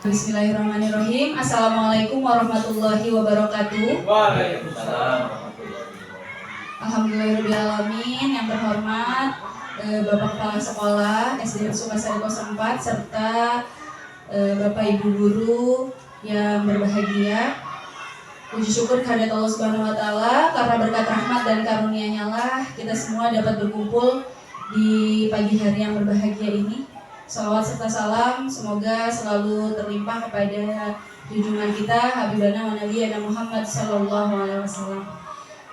Bismillahirrahmanirrahim. Assalamualaikum warahmatullahi wabarakatuh. Waalaikumsalam. Alhamdulillahirrahmanirrahim. Yang terhormat Bapak Kepala Sekolah SD Sukasari 04 serta Bapak Ibu Guru yang berbahagia. Puji syukur kehadirat Allah Subhanahu wa taala karena berkat rahmat dan karunia-Nya lah kita semua dapat berkumpul di pagi hari yang berbahagia ini. Salawat serta salam semoga selalu terlimpah kepada junjungan kita Habibana wa Nabiyana Muhammad sallallahu alaihi wasallam.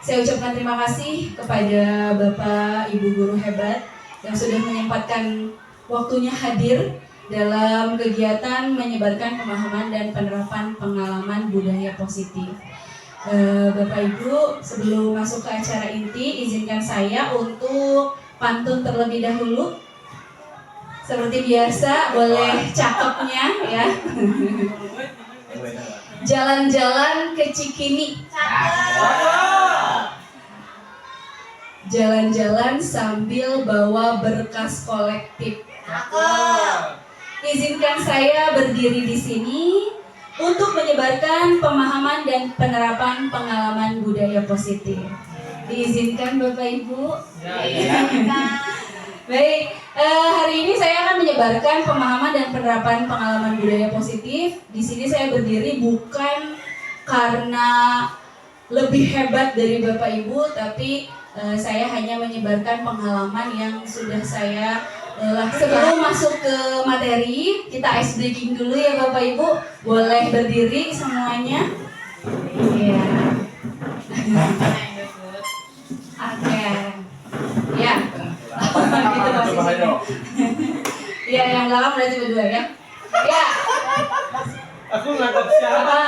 Saya ucapkan terima kasih kepada Bapak Ibu guru hebat yang sudah menyempatkan waktunya hadir dalam kegiatan menyebarkan pemahaman dan penerapan pengalaman budaya positif. Bapak Ibu, sebelum masuk ke acara inti, izinkan saya untuk pantun terlebih dahulu. Seperti biasa, boleh cakepnya ya. Jalan-jalan ke Cikini. Jalan-jalan sambil bawa berkas kolektif. Izinkan saya berdiri di sini untuk menyebarkan pemahaman dan penerapan pengalaman budaya positif. Diizinkan Bapak Ibu? Baik, hari ini saya akan menyebarkan pemahaman dan penerapan pengalaman budaya positif. Di sini saya berdiri bukan karena lebih hebat dari Bapak Ibu, tapi saya hanya menyebarkan pengalaman yang sudah saya sebelum masuk ke materi, kita ice breaking dulu ya Bapak Ibu. Boleh berdiri semuanya. Iya. Oke. Ya. Gitu posisinya. Iya, yang belakang berarti berdua ya. Ya. Aku ngadep siapa?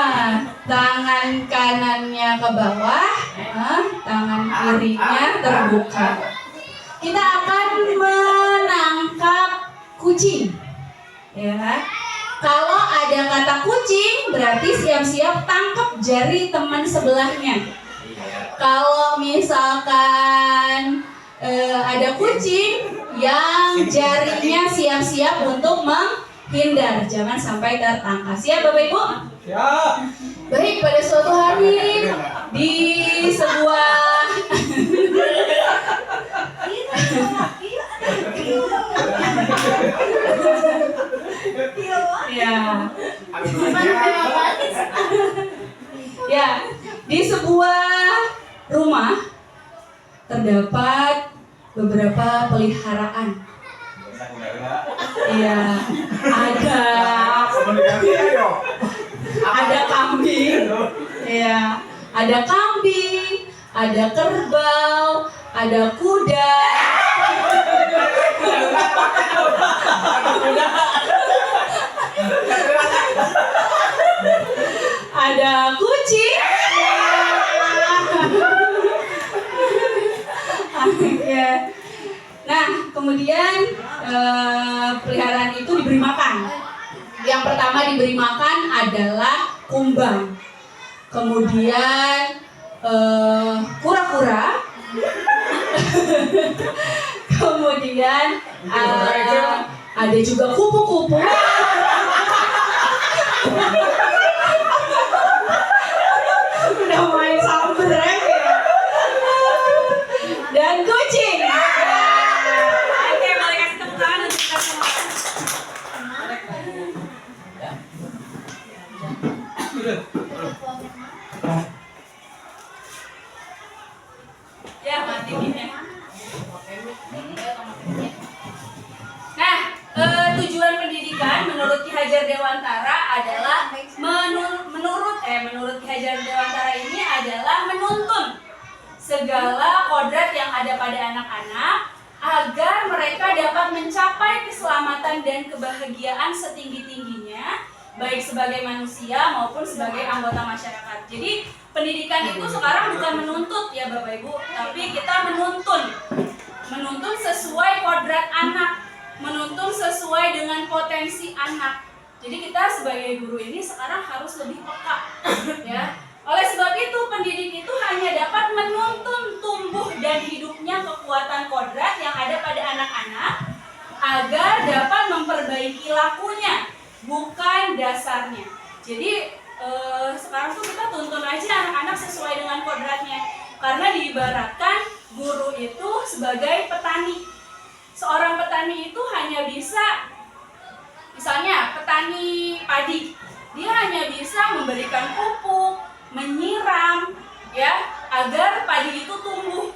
Tangan kanannya ke bawah, tangan kirinya terbuka. Kita akan menangkap kucing. Ya. Kalau ada kata kucing, berarti siap-siap tangkap jari teman sebelahnya. Kalau misalkan ada kucing yang jarinya siap-siap untuk menghindar, jangan sampai tertangkap. Siap Bapak Ibu? Siap. Baik, pada suatu hari di sebuah ya, di sebuah rumah terdapat beberapa peliharaan. Iya, ada kambing, ya, ada kambing, ada kerbau, ada kuda, ada kucing. Nah, kemudian peliharaan itu diberi makan. Yang pertama diberi makan adalah kumbang, kemudian kura-kura, kemudian ada juga kupu-kupu. Udah main samber ya. Dan kucing. Oke, boleh kasih tepuk tangan untuk kita semua. Ya, matiin ya. Nah, tujuan pendidikan menurut Ki Hajar Dewantara adalah menurut Ki Hajar Dewantara ini adalah menuntun segala kodrat yang ada pada anak-anak agar mereka dapat mencapai keselamatan dan kebahagiaan setinggi-tingginya, baik sebagai manusia maupun sebagai anggota masyarakat. Jadi pendidikan itu sekarang bukan menuntut ya Bapak Ibu, tapi kita menuntun sesuai kodrat anak, menuntun sesuai dengan potensi anak. Jadi kita sebagai guru ini sekarang harus lebih peka ya. Oleh sebab itu, pendidik itu hanya dapat menuntun tumbuh dan hidupnya kekuatan kodrat yang ada pada anak-anak agar dapat memperbaiki lakunya bukan dasarnya. Jadi sekarang tuh kita tuntun aja anak-anak sesuai dengan kodratnya. Karena diibaratkan guru itu sebagai petani. Seorang petani itu hanya bisa, misalnya petani padi, dia hanya bisa memberikan pupuk, menyiram, ya, agar padi itu tumbuh.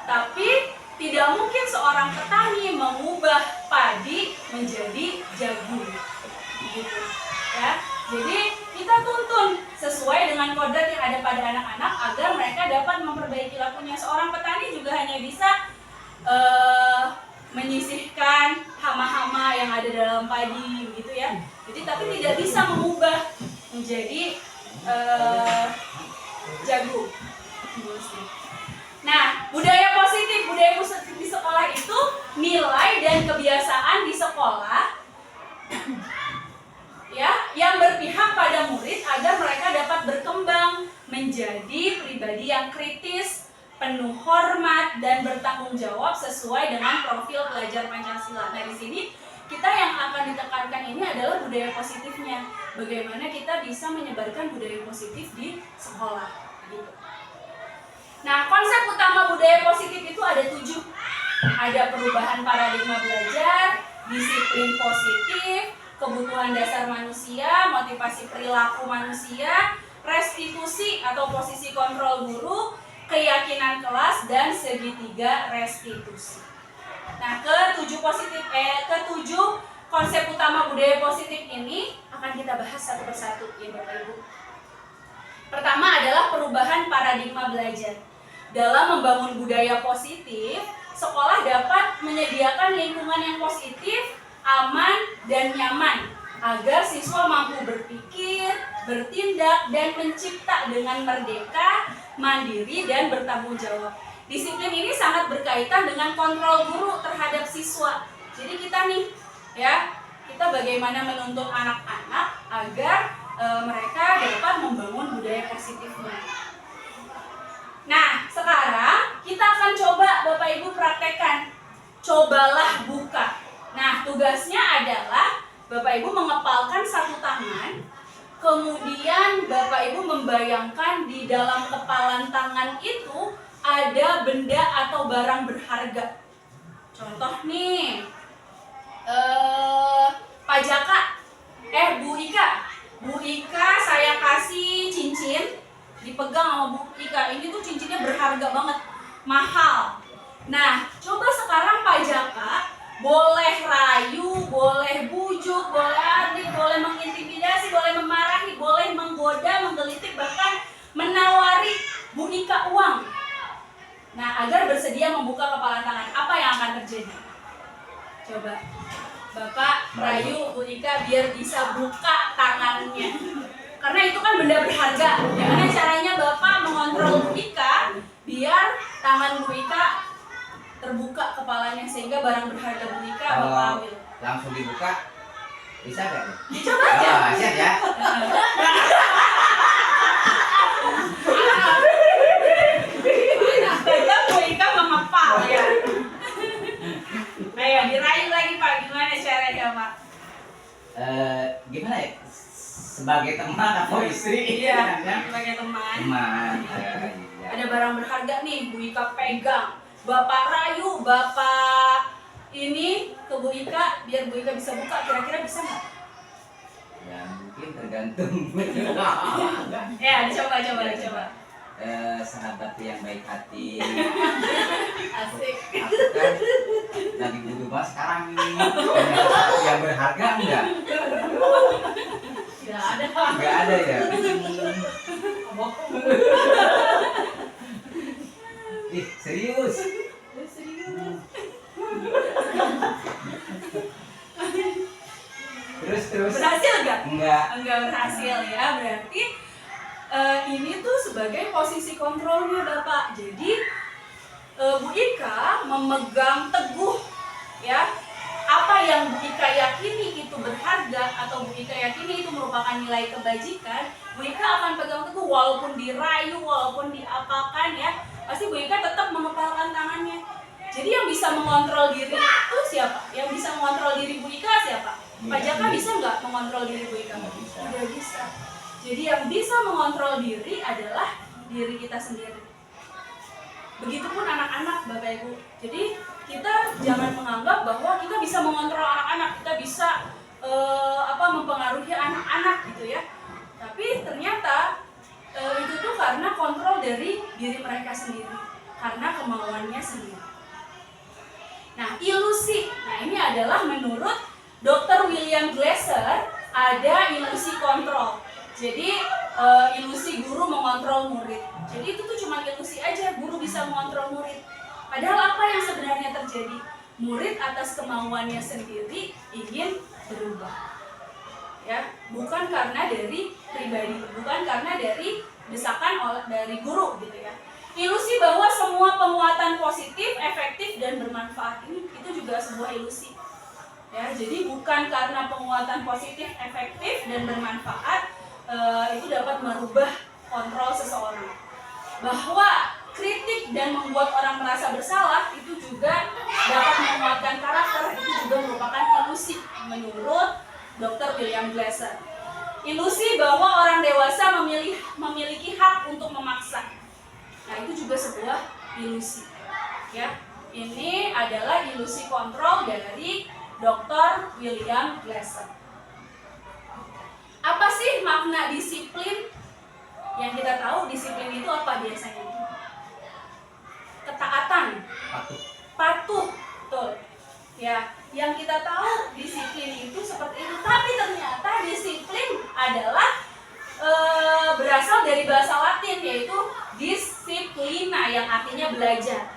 Tapi tidak mungkin seorang petani mengubah padi menjadi jagung, gitu, ya. Jadi kita tuntun sesuai dengan kodrat yang ada pada anak-anak agar mereka dapat memperbaiki lakunya. Seorang petani juga hanya bisa menyisihkan hama-hama yang ada dalam padi, gitu ya. Jadi tapi tidak bisa mengubah menjadi jagung. Nah, budaya positif di sekolah itu nilai dan kebiasaan di sekolah ya yang berpihak pada murid agar mereka dapat berkembang menjadi pribadi yang kritis, penuh hormat dan bertanggung jawab sesuai dengan profil pelajar Pancasila. Nah, di sini kita yang akan ditekankan ini adalah budaya positifnya. Bagaimana kita bisa menyebarkan budaya positif di sekolah, gitu. Nah, konsep utama budaya positif itu ada 7. Ada perubahan paradigma belajar, disiplin positif, kebutuhan dasar manusia, motivasi perilaku manusia, restitusi atau posisi kontrol guru, keyakinan kelas, dan segitiga restitusi. Nah, ketujuh konsep utama budaya positif ini akan kita bahas satu persatu, ya Bapak Ibu. Pertama adalah perubahan paradigma belajar. Dalam membangun budaya positif, sekolah dapat menyediakan lingkungan yang positif, aman, dan nyaman agar siswa mampu berpikir, bertindak, dan mencipta dengan merdeka, mandiri, dan bertanggung jawab. Disiplin ini sangat berkaitan dengan kontrol guru terhadap siswa. Jadi kita nih, ya, kita bagaimana menuntun anak-anak agar mereka dapat membangun budaya positifnya. Nah, sekarang kita akan coba Bapak Ibu praktekkan. Cobalah buka. Nah, tugasnya adalah Bapak Ibu mengepalkan satu tangan, kemudian Bapak Ibu membayangkan di dalam kepalan tangan itu ada benda atau barang berharga. Contoh nih, Pak Jaka, Bu Ika saya kasih cincin, dipegang sama Bu Ika. Ini tuh cincinnya berharga banget, mahal. Nah, coba sekarang Pak Jaka boleh rayu, boleh bujuk, boleh adik, boleh mengintimidasi, boleh memarahi, boleh menggoda, menggelitik, bahkan menawari Bu Ika uang. Nah, agar bersedia membuka kepalan tangan, apa yang akan terjadi? Coba Bapak rayu Bu Ika biar bisa buka tangannya. Karena itu kan benda berharga. Gimana caranya Bapak mengontrol Bu Ika biar tangan Bu Ika terbuka kepalanya sehingga barang berharga Bu Ika Bapak ambil. Langsung dibuka bisa nggak? Dicoba aja. Oh, siap ya. Tetap Bu Ika mengepal ya. Ayo dirayu lagi Pak, gimana caranya Pak? Gimana ya? Sebagai teman atau istri? Iya, Ya? sebagai teman. Teman. Iya. Ada barang berharga nih, Bu Ika pegang. Bapak rayu, Bapak ini ke Bu Ika biar Bu Ika bisa buka. Kira-kira bisa nggak? Ya mungkin tergantung. Ya, coba. Sahabat yang baik hati. Asik. Aku kan lagi butuh banget sekarang ini. Sesuatu yang berharga enggak? Tidak ada. Enggak ada ya. Ih, serius. Terus. Berhasil nggak? Enggak. Enggak berhasil ya. Berarti ini tuh sebagai posisi kontrolnya Bapak. Jadi Bu Ika memegang teguh ya apa yang Bu Ika yakini itu berharga atau Bu Ika yakini itu merupakan nilai kebajikan. Bu Ika akan pegang teguh walaupun dirayu, walaupun diapakan ya, pasti Bu Ika tetap mengepalkan tangannya. Jadi yang bisa mengontrol diri itu siapa? Yang bisa mengontrol diri Bu Ika siapa? Pak Jaka bisa nggak mengontrol diri Bu Ika? Tidak bisa. Jadi yang bisa mengontrol diri adalah diri kita sendiri. Begitupun anak-anak, Bapak Ibu. Jadi kita jangan menganggap bahwa kita bisa mengontrol anak-anak, kita bisa mempengaruhi anak-anak gitu ya. Tapi ternyata itu tuh karena kontrol dari diri mereka sendiri, karena kemauannya sendiri. Nah, ilusi. Nah, ini adalah menurut Dr. William Glasser ada ilusi kontrol. Jadi ilusi guru mengontrol murid. Jadi itu tuh cuma ilusi aja, guru bisa mengontrol murid. Padahal apa yang sebenarnya terjadi? Murid atas kemauannya sendiri ingin berubah. Ya, bukan karena dari pribadi, bukan karena dari desakan dari guru gitu ya. Ilusi bahwa semua penguatan positif, efektif dan bermanfaat ini itu juga sebuah ilusi. Ya, jadi bukan karena penguatan positif, efektif dan bermanfaat itu dapat merubah kontrol seseorang. Bahwa kritik dan membuat orang merasa bersalah itu juga dapat menguatkan karakter, itu juga merupakan ilusi menurut Dr. William Glasser. Ilusi bahwa orang dewasa memiliki hak untuk memaksa. Nah, itu juga sebuah ilusi. Ya, ini adalah ilusi kontrol dari Dr. William Glasser. Apa sih makna disiplin? Yang kita tahu disiplin itu apa biasanya? Ketaatan, patuh, betul. Ya, yang kita tahu disiplin itu seperti itu. Tapi ternyata disiplin adalah berasal dari bahasa Latin, yaitu disciplina yang artinya belajar.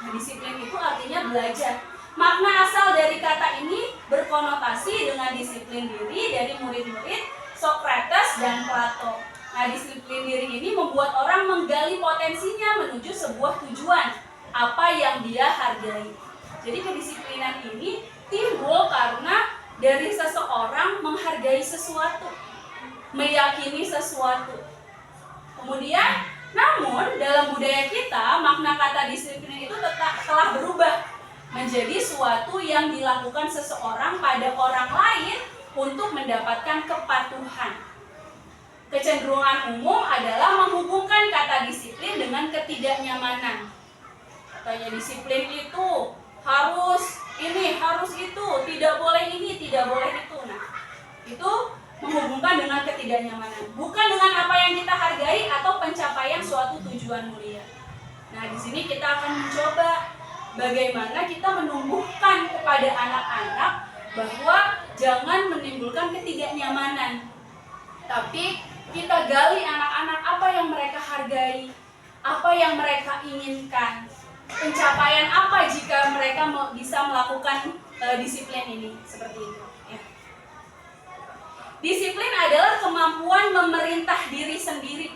Nah, disiplin itu artinya belajar. Makna asal dari kata ini berkonotasi dengan disiplin diri dari murid-murid Socrates dan Plato. Nah, disiplin diri ini membuat orang menggali potensinya menuju sebuah tujuan, apa yang dia hargai. Jadi kedisiplinan ini timbul karena dari seseorang menghargai sesuatu, meyakini sesuatu. Kemudian, namun dalam budaya kita, makna kata disiplin itu telah berubah menjadi suatu yang dilakukan seseorang pada orang lain untuk mendapatkan kepatuhan. Kecenderungan umum adalah menghubungkan kata disiplin dengan ketidaknyamanan. Katanya disiplin itu harus ini, harus itu, tidak boleh ini, tidak boleh itu. Nah, itu menghubungkan dengan ketidaknyamanan, bukan dengan apa yang kita hargai atau pencapaian suatu tujuan mulia. Nah, di sini kita akan mencoba bagaimana kita menumbuhkan kepada anak-anak bahwa jangan menimbulkan ketidaknyamanan, tapi kita gali anak-anak apa yang mereka hargai, apa yang mereka inginkan, pencapaian apa jika mereka bisa melakukan disiplin ini, seperti itu. Ya. Disiplin adalah kemampuan memerintah diri sendiri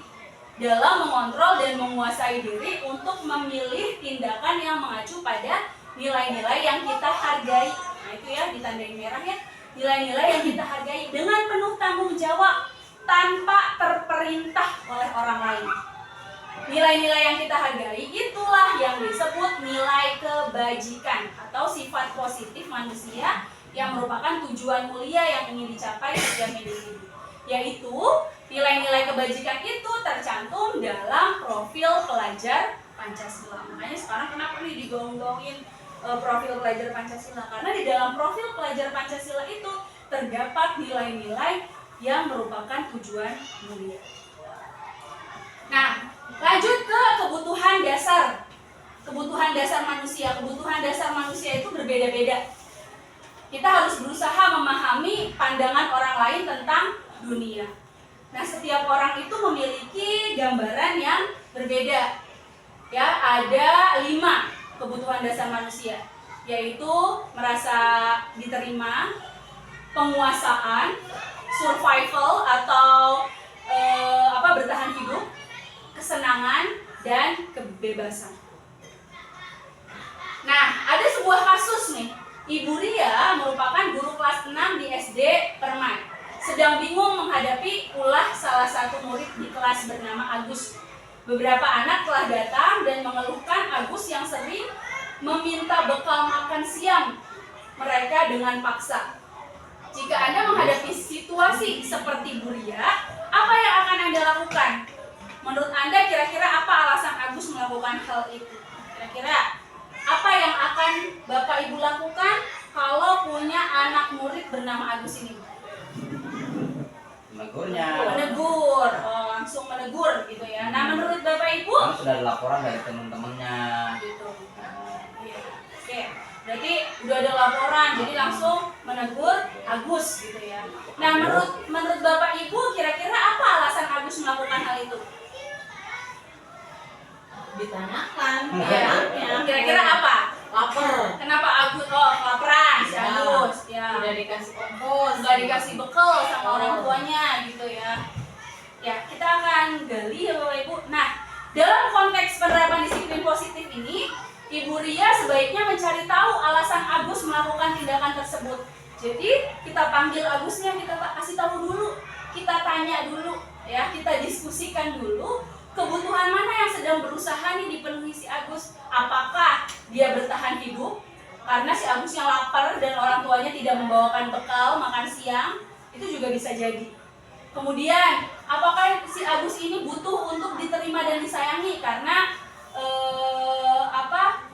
dalam mengontrol dan menguasai diri untuk memilih tindakan yang mengacu pada nilai-nilai yang kita hargai. Nah, itu ya, ditandai merah ya. Nilai-nilai yang kita hargai dengan penuh tanggung jawab tanpa terperintah oleh orang lain. Nilai-nilai yang kita hargai itulah yang disebut nilai kebajikan atau sifat positif manusia yang merupakan tujuan mulia yang ingin dicapai setiap individu. Yaitu nilai-nilai kebajikan itu tercantum dalam profil pelajar Pancasila. Makanya sekarang kenapa nih digaung-gaungin profil pelajar Pancasila? Karena di dalam profil pelajar Pancasila itu terdapat nilai-nilai yang merupakan tujuan mulia. Nah, lanjut ke kebutuhan dasar. Kebutuhan dasar manusia. Kebutuhan dasar manusia itu berbeda-beda. Kita harus berusaha memahami pandangan orang lain tentang dunia. Nah, setiap orang itu memiliki gambaran yang berbeda. Ya, ada 5 kebutuhan dasar manusia, yaitu merasa diterima, penguasaan, survival atau bertahan hidup, kesenangan, dan kebebasan. Nah, ada sebuah kasus nih. Ibu Ria merupakan guru kelas 6 di SD Permai. Sedang bingung menghadapi ulah salah satu murid di kelas bernama Agus. Beberapa anak telah datang dan mengeluhkan Agus yang sering meminta bekal makan siang mereka dengan paksa. Jika Anda menghadapi situasi seperti Bu Ria, apa yang akan Anda lakukan? Menurut Anda kira-kira apa alasan Agus melakukan hal itu? Kira-kira apa yang akan Bapak Ibu lakukan kalau punya anak murid bernama Agus ini? Menegurnya. Menegur, langsung menegur gitu ya. Nah, menurut Bapak Ibu? Kan sudah ada laporan dari teman-temannya. Gitu. Iya. Oke, berarti udah ada laporan, jadi langsung menegur Agus gitu ya. Nah, menurut Bapak Ibu kira-kira apa alasan Agus melakukan hal itu? Ditanyakan Ya, kira-kira apa? lapar, Kenapa Agus kelaparan si Ya. Agus? Ya. tidak dikasih kompos, Nggak dikasih bekal sama orang tuanya gitu ya. Ya, kita akan gali ya Bapak Ibu. Nah, dalam konteks penerapan disiplin positif ini, Ibu Ria sebaiknya mencari tahu alasan Agus melakukan tindakan tersebut. Jadi, kita panggil Agusnya, kita kasih tahu dulu, kita tanya dulu, ya, kita diskusikan dulu kebutuhan mana yang sedang berusaha nih dipenuhi si Agus. Apakah dia bertahan hidup karena si Agusnya lapar dan orang tuanya tidak membawakan bekal makan siang, itu juga bisa jadi. Kemudian, apakah si Agus ini butuh untuk diterima dan disayangi karena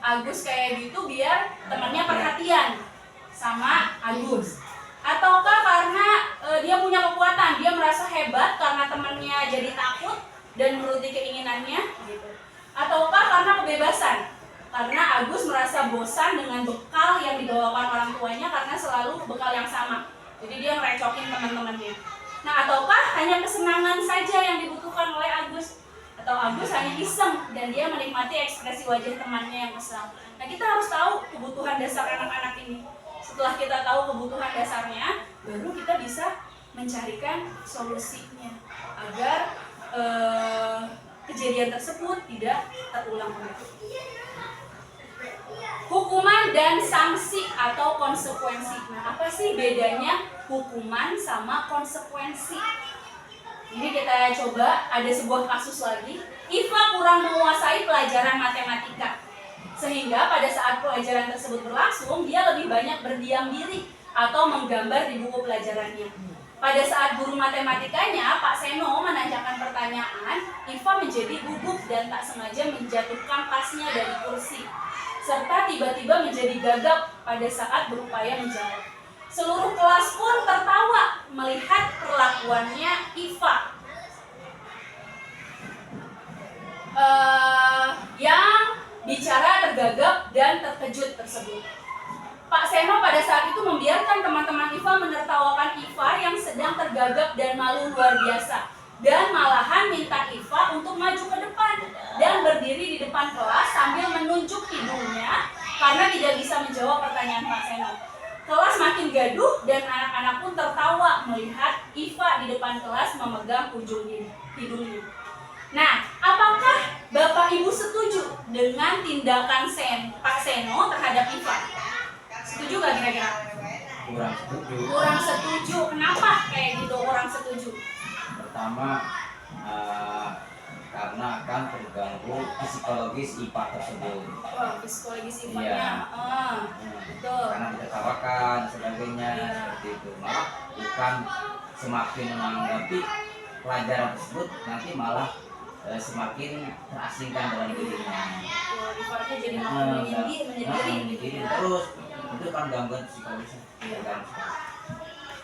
Agus kayak gitu biar temannya perhatian sama Agus? Ataukah karena dia punya kekuatan, dia merasa hebat karena temannya jadi takut dan menuruti keinginannya gitu? Ataukah karena kebebasan? Karena Agus merasa bosan dengan bekal yang dibawakan orang tuanya karena selalu bekal yang sama. Jadi dia ngerecokin teman-temannya. Nah, ataukah hanya kesenangan saja yang dibutuhkan oleh Agus? Atau Agus hanya iseng dan dia menikmati ekspresi wajah temannya yang kesal. Nah, kita harus tahu kebutuhan dasar anak-anak ini. Setelah kita tahu kebutuhan dasarnya, baru kita bisa mencarikan solusinya agar kejadian tersebut tidak terulang kembali. Hukuman dan sanksi atau konsekuensi. Nah, apa sih bedanya hukuman sama konsekuensi? Ini kita coba, ada sebuah kasus lagi. Iva kurang menguasai pelajaran matematika, sehingga pada saat pelajaran tersebut berlangsung, dia lebih banyak berdiam diri atau menggambar di buku pelajarannya. Pada saat guru matematikanya, Pak Seno, menanyakan pertanyaan, Iva menjadi gugup dan tak sengaja menjatuhkan tasnya dari kursi, serta tiba-tiba menjadi gagap pada saat berupaya menjawab. Seluruh kelas pun tertawa melihat perlakuannya Iva yang bicara tergagap dan terkejut tersebut. Pak Seno pada saat itu membiarkan teman-teman Iva menertawakan Iva yang sedang tergagap dan malu luar biasa, dan malahan minta Iva untuk maju ke depan dan berdiri di depan kelas sambil menunjuk hidungnya karena tidak bisa menjawab pertanyaan Pak Seno. Kelas makin gaduh dan anak-anak pun tertawa melihat Iva di depan kelas memegang ujung hidungnya. Nah, apakah Bapak Ibu setuju dengan tindakan Pak Seno terhadap Iva? Setuju gak kira-kira? Kurang setuju. Kurang setuju. Kenapa kayak gitu kurang setuju? Pertama, karena akan terganggu psikologis IPA tersebut. Wah, psikologis Iya. Ivanya. Betul. Karena ditertawakan sebagainya, Iya. seperti itu. Malah bukan semakin menanggapi pelajaran tersebut, nanti malah semakin terasingkan dalam dirinya. Wah, Ivanya jadi makin menyendiri. Menyendiri terus, itu kan gangguan psikologis. Iya. Gangguan psikologis.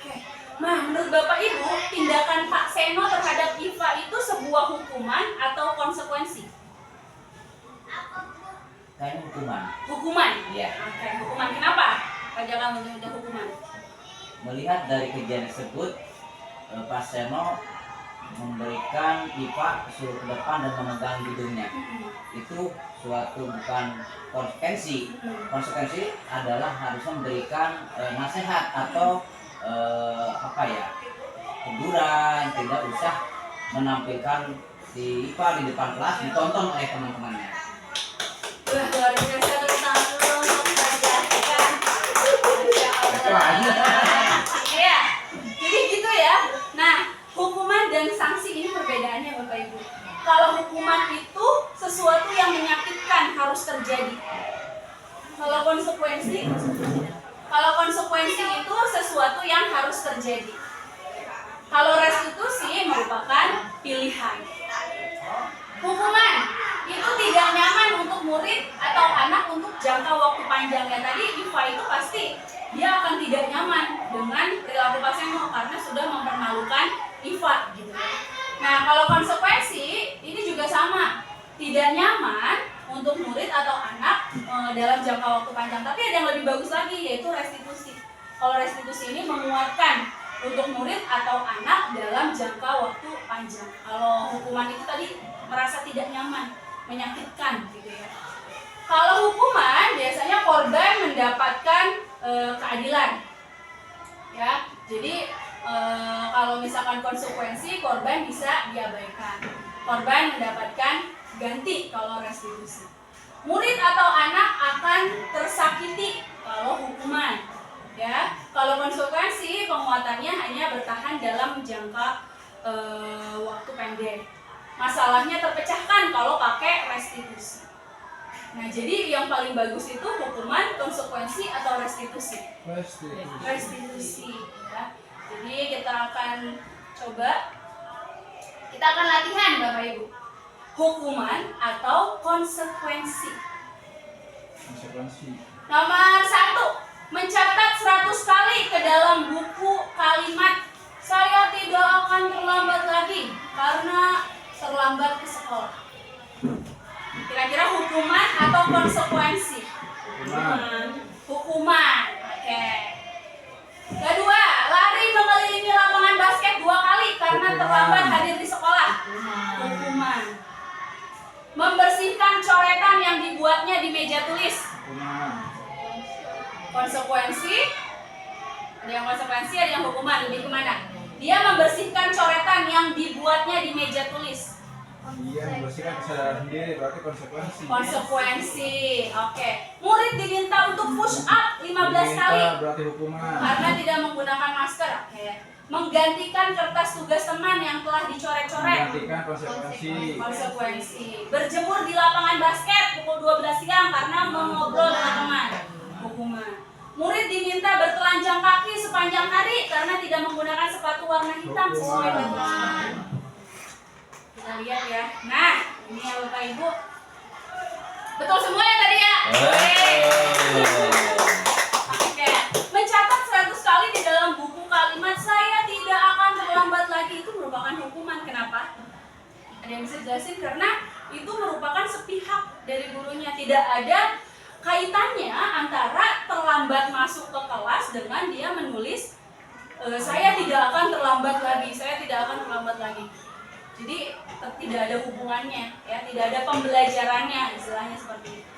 Oke. Nah, menurut Bapak Ibu, tindakan Pak Seno terhadap Iva itu sebuah hukuman atau konsekuensi? Kayaknya hukuman. Hukuman. Iya. Oke, hukuman. Kenapa? Jangan menunda hukuman. Melihat dari kejadian tersebut, Pak Seno memberikan IPA suruh ke depan dan memegang hidungnya. Itu suatu bukan konsekuensi. Konsekuensi adalah harusnya memberikan nasihat atau teguran, tidak usah menampilkan si IPA di depan kelas ditonton oleh teman-temannya. Wah, luar biasa, tepuk tangan dulu untuk menjelaskan. Iya, jadi gitu ya. Nah, hukuman dan sanksi ini perbedaannya Bapak Ibu. Kalau hukuman itu sesuatu yang menyakitkan harus terjadi. Kalau konsekuensi Kalau konsekuensi itu sesuatu yang harus terjadi. Kalau restitusi merupakan pilihan. Hukuman itu tidak nyaman untuk murid atau anak untuk jangka waktu panjang. Ya tadi IFA itu pasti dia akan tidak nyaman dengan perilaku Pak Seno karena sudah mempermalukan IFA gitu. Nah, kalau konsekuensi ini juga sama, tidak nyaman untuk murid atau anak dalam jangka waktu panjang. Tapi ada yang lebih bagus lagi, yaitu restitusi. Kalau restitusi ini menguatkan untuk murid atau anak dalam jangka waktu panjang. Kalau hukuman itu tadi merasa tidak nyaman, menyakitkan gitu ya. Kalau hukuman biasanya korban mendapatkan keadilan. Ya. Jadi kalau misalkan konsekuensi, korban bisa diabaikan. Korban mendapatkan ganti kalau restitusi. Murid atau anak akan tersakiti kalau hukuman. Ya, kalau konsekuensi penguatannya hanya bertahan dalam jangka waktu pendek. Masalahnya terpecahkan kalau pakai restitusi. Nah, jadi yang paling bagus itu hukuman, konsekuensi atau restitusi? Restitusi. Ya. Jadi kita akan latihan Bapak Ibu. Hukuman atau konsekuensi. Nomor 1. Mencatat 100 kali ke dalam buku kalimat "Saya tidak akan terlambat lagi karena terlambat ke sekolah". Kira-kira hukuman atau konsekuensi? Hukuman. Oke. Kedua, lari mengelilingi lapangan basket 2 kali karena terlambat hadir di sekolah. Hukuman. Membersihkan coretan yang dibuatnya di meja tulis. Konsekuensi, ada yang konsekuensi, ada yang hukuman. Lebih kemana? Dia membersihkan coretan yang dibuatnya di meja tulis. Dia membersihkan kesadaran sendiri, berarti konsekuensi. Konsekuensi, oke. Murid diminta untuk push up 15 kali berarti hukuman. karena tidak menggunakan masker. Oke. Menggantikan kertas tugas teman yang telah dicoret-coret. Menggantikan konsekuensi. Konsekuensi. Berjemur di lapangan basket pukul 12 siang karena mengobrol dengan teman. Hukuman. Murid diminta bertelanjang kaki sepanjang hari karena tidak menggunakan sepatu warna hitam sesuai peraturan. Kita lihat ya. Nah, ini ya Bapak Ibu. Betul semua ya tadi ya? Oke. Mencatat 100 kali di dalam buku kalimat "Saya tidak akan terlambat lagi" itu merupakan hukuman. Kenapa? Ada yang bisa jelasin? Karena itu merupakan sepihak dari gurunya. Tidak ada kaitannya antara terlambat masuk ke kelas dengan dia menulis "Saya tidak akan terlambat lagi, saya tidak akan terlambat lagi". Jadi tidak ada hubungannya, ya, tidak ada pembelajarannya, istilahnya seperti itu.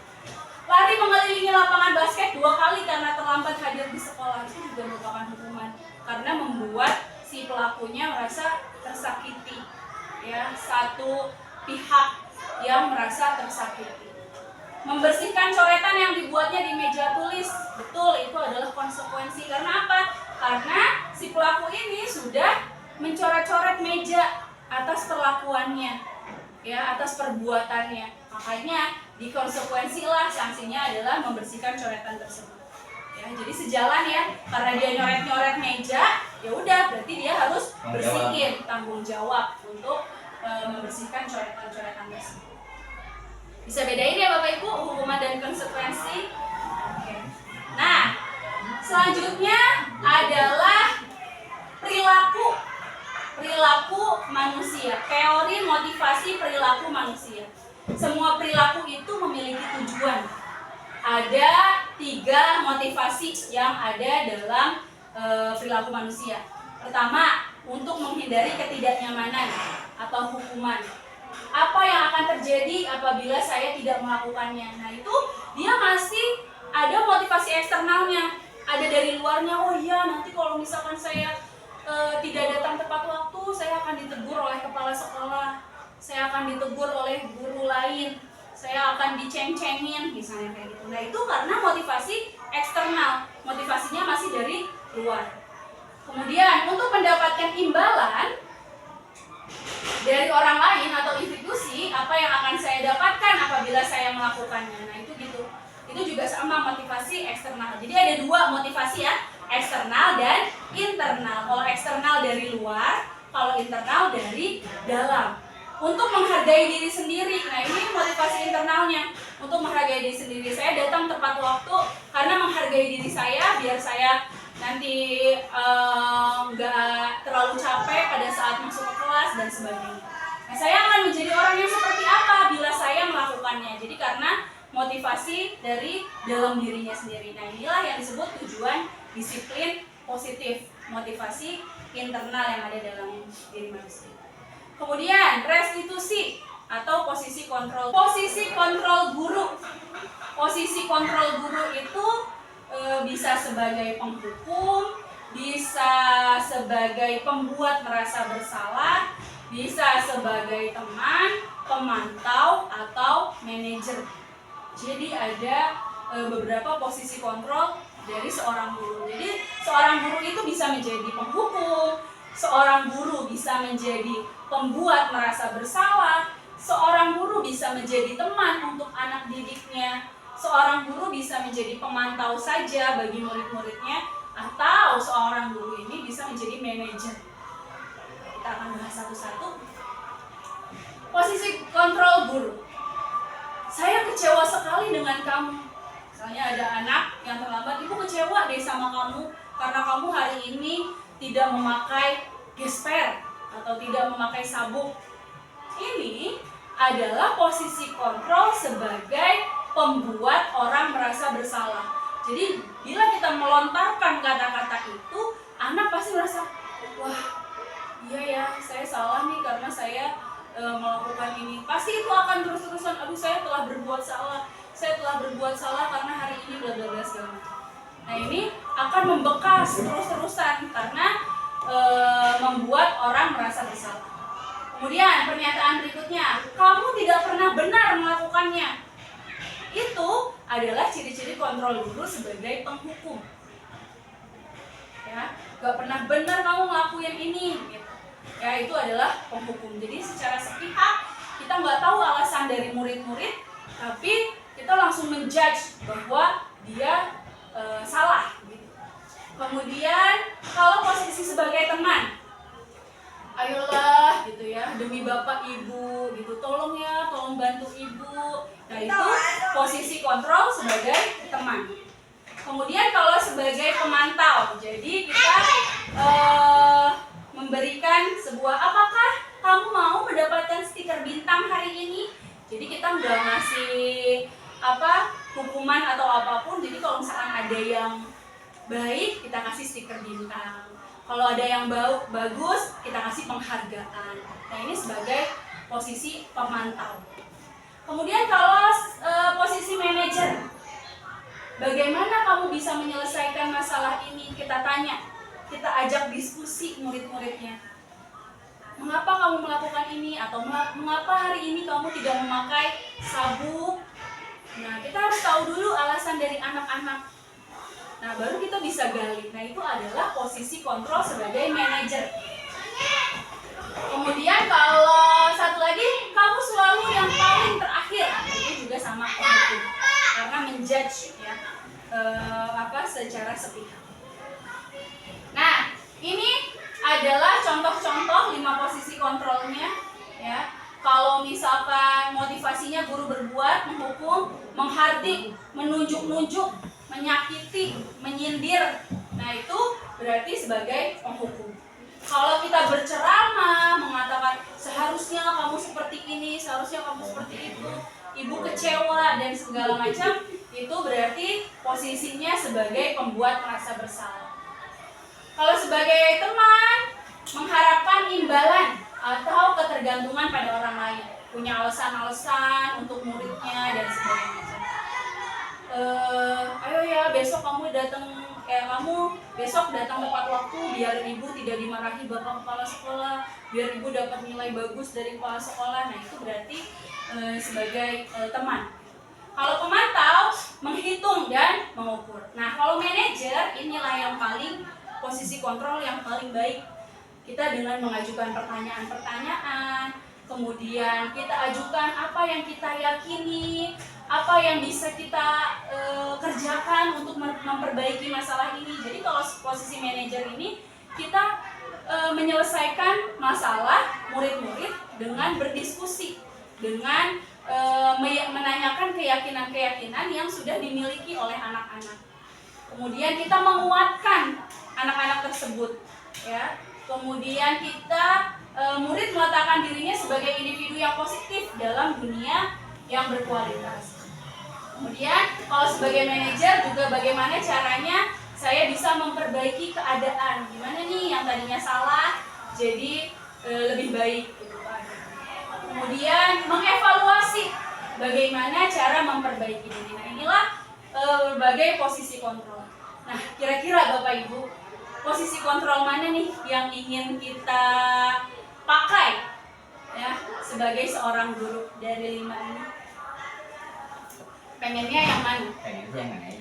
Lari mengelilingi lapangan basket 2 kali karena terlambat hadir di sekolah itu juga merupakan hukuman karena membuat si pelakunya merasa tersakiti, ya, satu pihak yang merasa tersakiti. Membersihkan coretan yang dibuatnya di meja tulis, betul, itu adalah konsekuensi. Karena apa? Karena si pelaku ini sudah mencoret-coret meja atas perlakuannya, ya, atas perbuatannya. Makanya dikonsekuensilah, sanksinya adalah membersihkan coretan tersebut. Ya, jadi sejalan ya, karena dia nyoret-nyoret meja, ya udah, berarti dia harus bersihin, tanggung jawab untuk membersihkan coretan-coretan tersebut. Bisa bedain ya Bapak Ibu hukuman dan konsekuensi. Oke. Nah, selanjutnya adalah perilaku manusia. Teori motivasi perilaku manusia. Semua perilaku itu memiliki tujuan. Ada 3 motivasi yang ada dalam perilaku manusia. Pertama, untuk menghindari ketidaknyamanan atau hukuman. Apa yang akan terjadi apabila saya tidak melakukannya? Nah, itu dia masih ada motivasi eksternalnya. Ada dari luarnya, oh iya nanti kalau misalkan saya tidak datang tepat waktu, saya akan ditegur oleh kepala sekolah, saya akan ditegur oleh guru lain, saya akan diceng-cengin, misalnya kayak gitu. Nah, itu karena motivasi eksternal, motivasinya masih dari luar. Kemudian untuk mendapatkan imbalan dari orang lain atau institusi, apa yang akan saya dapatkan apabila saya melakukannya? Nah, itu gitu. Itu juga sama motivasi eksternal. Jadi ada dua motivasi ya, eksternal dan internal. Kalau eksternal dari luar, kalau internal dari dalam. Untuk menghargai diri sendiri. Nah, ini motivasi internalnya. Untuk menghargai diri sendiri. Saya datang tepat waktu karena menghargai diri saya, biar saya nanti nggak terlalu capek pada saat masuk ke kelas dan sebagainya. Nah, saya akan menjadi orang yang seperti apa bila saya melakukannya. Jadi karena motivasi dari dalam dirinya sendiri. Nah, inilah yang disebut tujuan disiplin positif, motivasi internal yang ada dalam diri manusia. Kemudian restitusi atau posisi kontrol. Posisi kontrol guru. Posisi kontrol guru itu bisa sebagai penghukum, bisa sebagai pembuat merasa bersalah, bisa sebagai teman, pemantau, atau manajer. Jadi ada beberapa posisi kontrol dari seorang guru. Jadi seorang guru itu bisa menjadi penghukum, seorang guru bisa menjadi pembuat merasa bersalah, seorang guru bisa menjadi teman untuk anak didiknya, seorang guru bisa menjadi pemantau saja bagi murid-muridnya, atau seorang guru ini bisa menjadi manajer. Kita akan bahas satu-satu. Posisi kontrol guru. Saya kecewa sekali dengan kamu. Misalnya ada anak yang terlambat, ibu kecewa deh sama kamu karena kamu hari ini tidak memakai gesper atau tidak memakai sabuk. Ini adalah posisi kontrol sebagai pembuat orang merasa bersalah. Jadi bila kita melontarkan kata-kata itu, anak pasti merasa, wah iya ya, saya salah nih karena saya melakukan ini. Pasti itu akan terus-terusan, aduh saya telah berbuat salah, saya telah berbuat salah karena hari ini bla bla bla segala macam. Nah, ini akan membekas terus-terusan karena membuat orang merasa bersalah. Kemudian pernyataan berikutnya, kamu tidak pernah benar melakukannya. Itu adalah ciri-ciri kontrol guru sebagai penghukum. Ya, gak pernah benar kamu ngelakuin ini. Gitu. Ya, itu adalah penghukum. Jadi secara sepihak kita nggak tahu alasan dari murid-murid, tapi kita langsung menjudge bahwa dia salah. Gitu. Kemudian kalau posisi sebagai teman, ayolah gitu ya, demi bapak ibu gitu, tolong ya, tolong bantu ibu. Nah, itu posisi kontrol sebagai teman. Kemudian kalau sebagai pemantau, jadi kita memberikan sebuah, apakah kamu mau mendapatkan stiker bintang hari ini? Jadi kita nggak ngasih hukuman atau apapun. Jadi kalau misalkan ada yang baik, kita kasih stiker bintang. Kalau ada yang bagus, kita kasih penghargaan. Nah, ini sebagai posisi pemantau. Kemudian kalau posisi manajer, bagaimana kamu bisa menyelesaikan masalah ini? Kita tanya, kita ajak diskusi murid-muridnya. Mengapa kamu melakukan ini? Atau mengapa hari ini kamu tidak memakai sabuk? Nah, kita harus tahu dulu alasan dari anak-anak. Nah, baru kita bisa gali. Nah, itu adalah posisi kontrol sebagai manajer. Kemudian kalau satu lagi, kamu selalu yang paling terakhir. Ini juga sama penghukum. Karena menjudge ya, secara sepihak. Nah, ini adalah contoh-contoh 5 posisi kontrolnya ya. Kalau misalkan motivasinya guru berbuat, menghukum, menghardik, menunjuk-nunjuk, menyakiti, menyindir. Nah, itu berarti sebagai penghukum. Kalau kita berceramah, mengatakan seharusnya kamu seperti ini, seharusnya kamu seperti itu, ibu kecewa dan segala macam, itu berarti posisinya sebagai pembuat merasa bersalah. Kalau sebagai teman, mengharapkan imbalan atau ketergantungan pada orang lain, punya alasan-alasan untuk muridnya dan sebagainya. Ayo ya, besok kamu besok datang tepat waktu biar ibu tidak dimarahi bapak kepala sekolah, biar ibu dapat nilai bagus dari kepala sekolah. Nah, itu berarti sebagai teman. Kalau pemantau, menghitung dan mengukur. Nah, kalau manajer, inilah yang paling posisi kontrol yang paling baik. Kita dengan mengajukan pertanyaan-pertanyaan, kemudian kita ajukan apa yang kita yakini, apa yang bisa kita kerjakan untuk memperbaiki masalah ini. Jadi kalau posisi manajer ini kita menyelesaikan masalah murid-murid dengan berdiskusi, dengan menanyakan keyakinan-keyakinan yang sudah dimiliki oleh anak-anak. Kemudian kita menguatkan anak-anak tersebut, ya. Kemudian kita murid meletakkan dirinya sebagai individu yang positif dalam dunia yang berkualitas. Kemudian kalau sebagai manajer juga bagaimana caranya saya bisa memperbaiki keadaan. Gimana nih yang tadinya salah jadi lebih baik gitu kan. Kemudian mengevaluasi bagaimana cara memperbaiki diri. Nah, inilah berbagai posisi kontrol. Nah, kira-kira Bapak Ibu, posisi kontrol mana nih yang ingin kita pakai ya sebagai seorang guru dari 5 ini? Pengennya yang mana?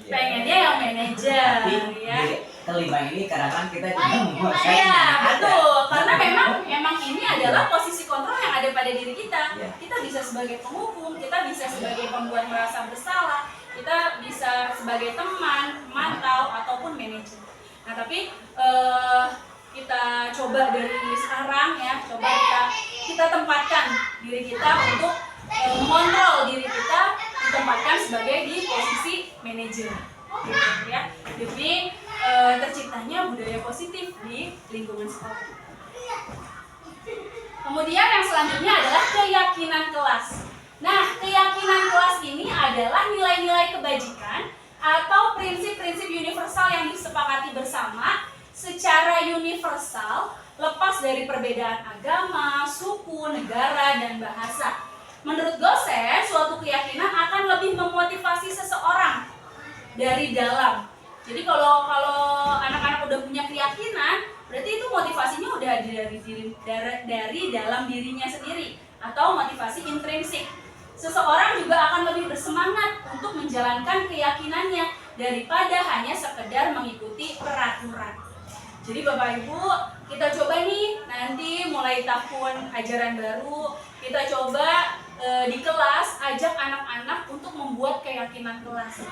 Pengennya yang manajer. Tapi Ya. di kelima ini kadang-kadang kita juga menguasai. Iya, betul. Karena memang ini adalah posisi kontrol yang ada pada diri kita. Iya. Kita bisa sebagai penghukum, kita bisa sebagai pembuat merasa bersalah, kita bisa sebagai teman, pemantau, ataupun manajer. Nah, tapi kita coba dari sekarang ya, coba kita tempatkan diri kita untuk mengontrol diri kita, ditempatkan sebagai di posisi manajer, gitu ya, demi terciptanya budaya positif di lingkungan sekolah. Kemudian yang selanjutnya adalah keyakinan kelas. Nah, keyakinan kelas ini adalah nilai-nilai kebajikan atau prinsip-prinsip universal yang disepakati bersama secara universal, lepas dari perbedaan agama, suku, negara, dan bahasa. Menurut dosen, suatu keyakinan akan lebih memotivasi seseorang dari dalam. Jadi kalau anak-anak udah punya keyakinan, berarti itu motivasinya udah dari dalam dirinya sendiri atau motivasi intrinsik. Seseorang juga akan lebih bersemangat untuk menjalankan keyakinannya daripada hanya sekedar mengikuti peraturan. Jadi Bapak Ibu, kita coba nih nanti mulai tahun ajaran baru, kita coba di kelas ajak anak-anak untuk membuat keyakinan kelas.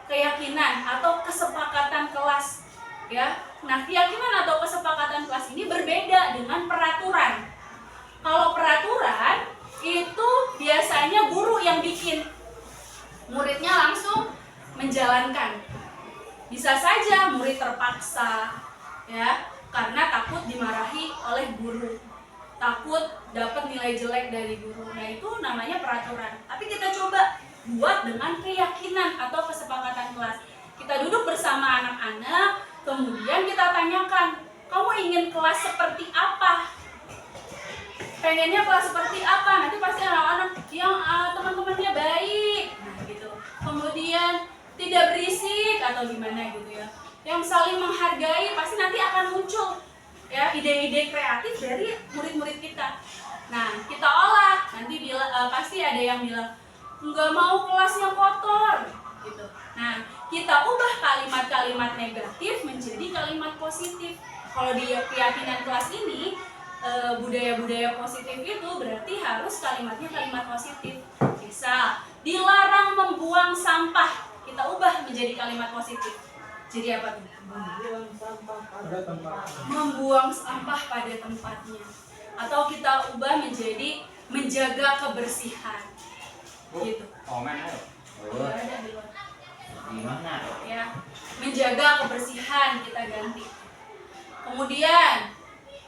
Keyakinan atau kesepakatan kelas, ya. Nah, keyakinan atau kesepakatan kelas ini berbeda dengan peraturan. Kalau peraturan itu biasanya guru yang bikin, muridnya langsung menjalankan. Bisa saja murid terpaksa, ya, karena takut dimarahi oleh guru, takut dapat nilai jelek dari guru. Nah, itu namanya peraturan. Tapi kita coba buat dengan keyakinan atau kesepakatan kelas. Kita duduk bersama anak-anak, kemudian kita tanyakan, kamu ingin kelas seperti apa? Pengennya kelas seperti apa? Nanti pasti anak-anak yang teman-temannya baik, nah gitu. Kemudian tidak berisik atau gimana gitu ya. Yang saling menghargai, pasti nanti akan muncul ya ide-ide kreatif dari murid-murid kita. Nah, kita olah. Nanti pasti ada yang bilang nggak mau kelasnya kotor gitu. Nah, kita ubah kalimat-kalimat negatif menjadi kalimat positif. Kalau di keyakinan kelas ini budaya-budaya positif itu berarti harus kalimatnya kalimat positif. Misal, dilarang membuang sampah, kita ubah menjadi kalimat positif. Jadi apa tuh? Membuang sampah pada tempatnya. Atau kita ubah menjadi menjaga kebersihan. Gitu. Komen ayo. Ada di luar. Gimana? Ya, menjaga kebersihan kita ganti. Kemudian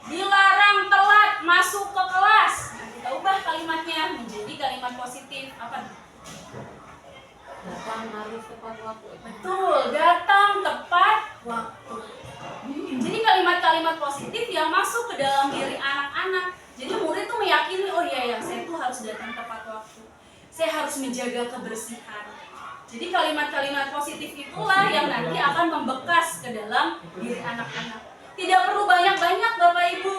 dilarang telat masuk ke kelas. Nah, kita ubah kalimatnya menjadi kalimat positif. Apa? Datang harus tepat waktu. Betul, datang tepat waktu. Jadi kalimat-kalimat positif yang masuk ke dalam diri anak-anak. Jadi murid tuh meyakini, oh iya ya, saya tuh harus datang tepat waktu. Saya harus menjaga kebersihan. Jadi kalimat-kalimat positif itulah yang nanti akan membekas ke dalam diri anak-anak. Tidak perlu banyak-banyak Bapak Ibu,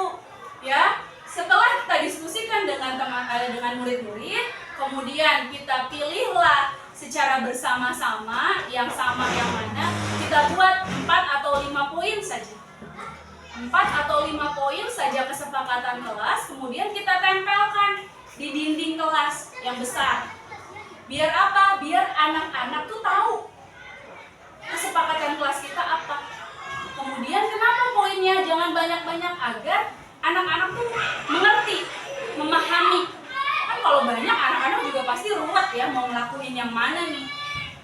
ya. Setelah kita diskusikan dengan murid-murid, kemudian kita pilihlah secara bersama-sama yang sama yang mana, kita buat 4 atau 5 poin saja. 4 atau 5 poin saja kesepakatan kelas, kemudian kita tempelkan di dinding kelas yang besar. Biar apa? Biar anak-anak tuh tahu kesepakatan kelas kita apa. Kemudian kenapa poinnya jangan banyak-banyak, agar anak-anak tuh mengerti, memahami. Kan kalau banyak anak-anak juga pasti ruwet ya mau ngelakuin yang mana nih.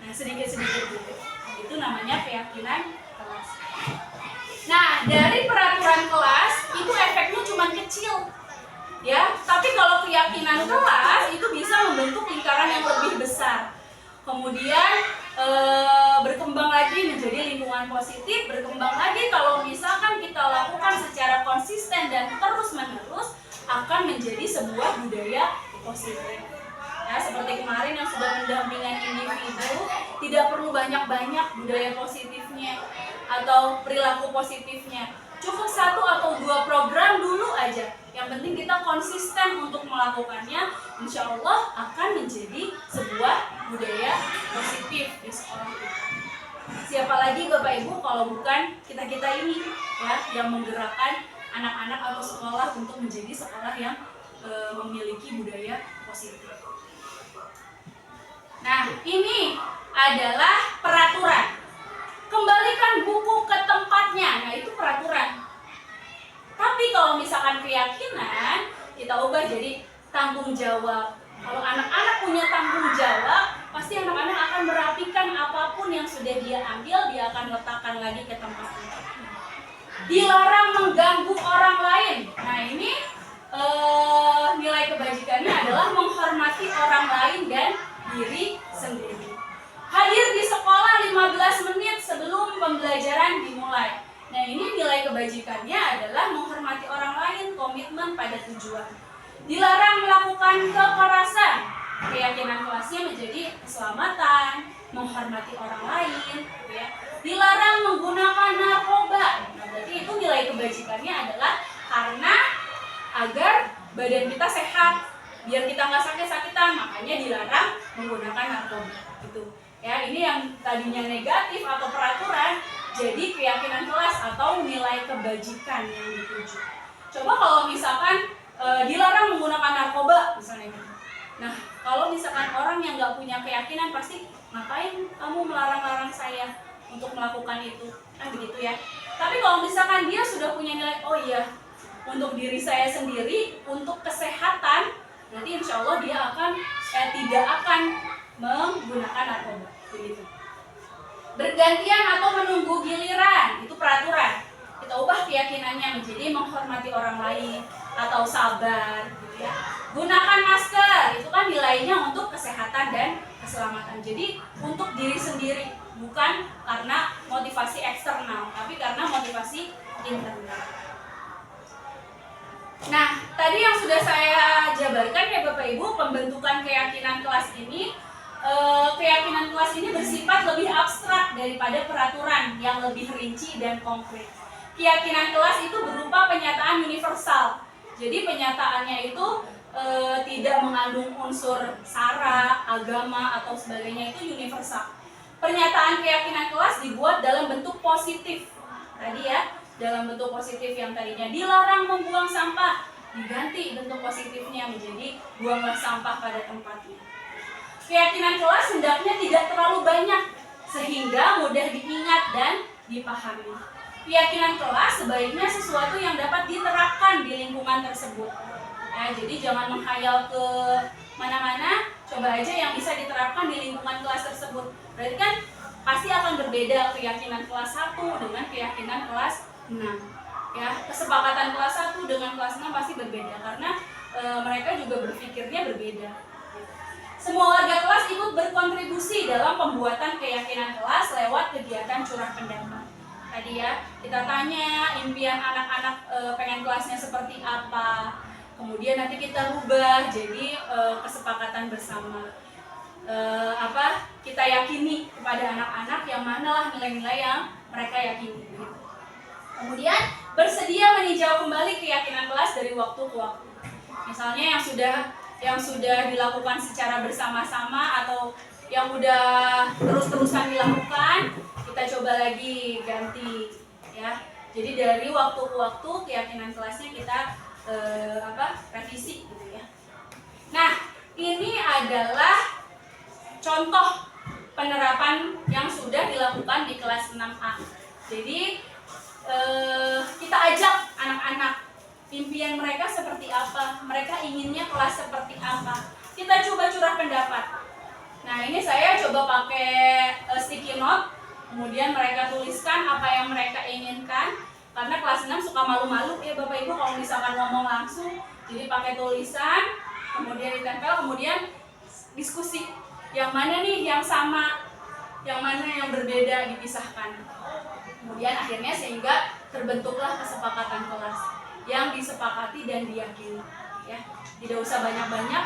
Nah, sedikit-sedikit gitu. Itu namanya keyakinan kelas. Nah, dari peraturan kelas itu efeknya cuma kecil. Ya, tapi kalau keyakinan kelas itu bisa membentuk lingkaran yang lebih besar. Kemudian berkembang lagi menjadi lingkungan positif, berkembang lagi kalau misalkan kita lakukan secara konsisten dan terus-menerus akan menjadi sebuah budaya positif. Ya, seperti kemarin yang sudah pendampingan individu, tidak perlu banyak-banyak budaya positifnya atau perilaku positifnya. Cukup 1 atau 2 program dulu aja. Yang penting kita konsisten untuk melakukannya, insya Allah akan menjadi sebuah budaya positif di sekolah kita. Siapa lagi Bapak Ibu kalau bukan kita-kita ini ya, yang menggerakkan anak-anak atau sekolah untuk menjadi sekolah yang memiliki budaya positif. Nah, ini adalah peraturan. Kembalikan buku ke tempatnya. Nah, itu peraturan. Tapi kalau misalkan keyakinan, kita ubah jadi tanggung jawab. Kalau anak-anak punya tanggung jawab, pasti anak-anak akan merapikan apapun yang sudah dia ambil, dia akan letakkan lagi ke tempatnya. Dilarang mengganggu orang lain. Nah, ini nilai kebajikannya adalah menghormati orang lain dan diri sendiri. Hadir di sekolah 15 menit sebelum pembelajaran dimulai. Nah, ini nilai kebajikannya adalah menghormati orang lain, komitmen pada tujuan. Dilarang melakukan kekerasan. Keyakinan kelasnya menjadi keselamatan, menghormati orang lain, ya. Dilarang menggunakan narkoba. Nah, berarti itu nilai kebajikannya adalah karena agar badan kita sehat, biar kita nggak sakit-sakitan, makanya dilarang menggunakan narkoba. Gitu. Ya, ini yang tadinya negatif atau peraturan jadi keyakinan kelas atau nilai kebajikan yang dituju. Coba kalau misalkan dilarang menggunakan narkoba misalnya. Nah, kalau misalkan orang yang nggak punya keyakinan pasti ngapain kamu melarang-larang saya untuk melakukan itu, kan begitu ya. Tapi kalau misalkan dia sudah punya nilai, oh iya, untuk diri saya sendiri, untuk kesehatan, berarti insya Allah dia akan tidak akan menggunakan narkoba, begitu. Bergantian atau menunggu giliran, itu peraturan. Kita ubah keyakinannya menjadi menghormati orang lain atau sabar, gitu ya. Gunakan masker, itu kan nilainya untuk kesehatan dan keselamatan. Jadi untuk diri sendiri, bukan karena motivasi eksternal, tapi karena motivasi internal. Nah, tadi yang sudah saya jabarkan ya Bapak Ibu, pembentukan keyakinan kelas ini. Keyakinan kelas ini bersifat lebih abstrak daripada peraturan yang lebih rinci dan konkret. Keyakinan kelas itu berupa penyataan universal. Jadi penyataannya itu tidak mengandung unsur sara, agama atau sebagainya, itu universal. Pernyataan keyakinan kelas dibuat dalam bentuk positif. Tadi ya, dalam bentuk positif yang tadinya dilarang membuang sampah, diganti bentuk positifnya menjadi buanglah sampah pada tempatnya. Keyakinan kelas hendaknya tidak terlalu banyak sehingga mudah diingat dan dipahami. Keyakinan kelas sebaiknya sesuatu yang dapat diterapkan di lingkungan tersebut. Ya, jadi jangan menghayal ke mana-mana, coba aja yang bisa diterapkan di lingkungan kelas tersebut. Berarti kan pasti akan berbeda keyakinan kelas 1 dengan keyakinan kelas 6. Ya, kesepakatan kelas 1 dengan kelas 6 pasti berbeda karena mereka juga berpikirnya berbeda. Semua warga kelas ikut berkontribusi dalam pembuatan keyakinan kelas lewat kegiatan curah pendapat. Tadi ya, kita tanya impian anak-anak pengen kelasnya seperti apa. Kemudian nanti kita rubah jadi kesepakatan bersama. Kita yakini kepada anak-anak yang manalah nilai-nilai yang mereka yakini. Kemudian bersedia meninjau kembali keyakinan kelas dari waktu ke waktu. Misalnya yang sudah dilakukan secara bersama-sama atau yang udah terus-terusan dilakukan, kita coba lagi ganti ya. Jadi dari waktu ke waktu keyakinan kelasnya kita revisi gitu ya. Nah, ini adalah contoh penerapan yang sudah dilakukan di kelas 6A. Jadi kita ajak anak-anak, impian mereka seperti apa, mereka inginnya kelas seperti apa. Kita coba curah pendapat. Nah, ini saya coba pakai sticky note, kemudian mereka tuliskan apa yang mereka inginkan. Karena kelas 6 suka malu-malu ya Bapak Ibu kalau misalkan ngomong langsung. Jadi pakai tulisan, kemudian ditempel, kemudian diskusi. Yang mana nih yang sama, yang mana yang berbeda, dipisahkan. Kemudian akhirnya sehingga terbentuklah kesepakatan kelas yang disepakati dan diyakini. Ya, tidak usah banyak-banyak,